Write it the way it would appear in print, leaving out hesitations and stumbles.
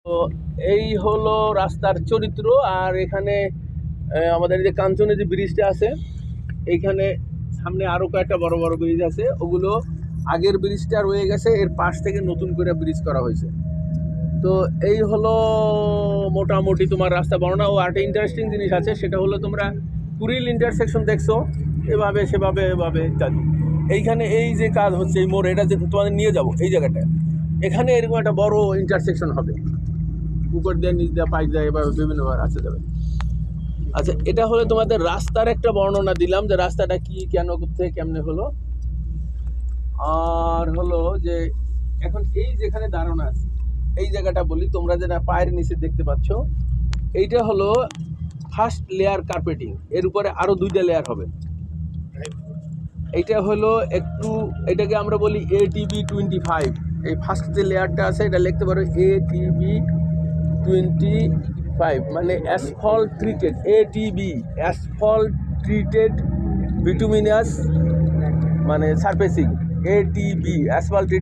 তো এই হলো রাস্তার চরিত্র। আর এখানে আমাদের যে কাঞ্চনে যে ব্রিজটা আছে, এইখানে সামনে আরও কয়েকটা বড় বড় ব্রিজ আছে, ওগুলো আগের ব্রিজটা রয়ে গেছে, এর পাশ থেকে নতুন করে ব্রিজ করা হয়েছে। তো এই হলো মোটামুটি তোমার রাস্তা বর্ণনা। ও একটা ইন্টারেস্টিং জিনিস আছে, সেটা হলো তোমরা কুড়িল ইন্টারসেকশন দেখছো এভাবে সেভাবে এভাবে ইত্যাদি। এইখানে এই যে কাজ হচ্ছে, এই মোড়, এটা যে তোমাদের নিয়ে যাবো এই জায়গাটায়, এখানে এরকম একটা বড় ইন্টারসেকশন হবে, উপর দিয়ে নিচ দিয়ে পাইপ দিয়ে এবার বিভিন্নবার আসতে যাবে। আচ্ছা, এটা হলো তোমাদের রাস্তার একটা বর্ণনা দিলাম, যে রাস্তাটা কি, কেন, কোথায়, কেমনে হলো। আর হলো যে এখন এই যেখানে দাঁড়ানো আছে এই জায়গাটা বলি, তোমরা যেটা পায়ের নিচে দেখতে পাচ্ছ, এইটা হলো ফার্স্ট লেয়ার কার্পেটিং, এর উপরে আরো 2টা লেয়ার হবে। এইটা হলো একটু, এটাকে আমরা বলি ATB 25। এই ফার্স্ট যে লেয়ারটা আছে এটা লিখতে পারো ATB 25, মানে asphalt treated. ATB asphalt treated bituminous মানে সারফেসিং। ATB asphalt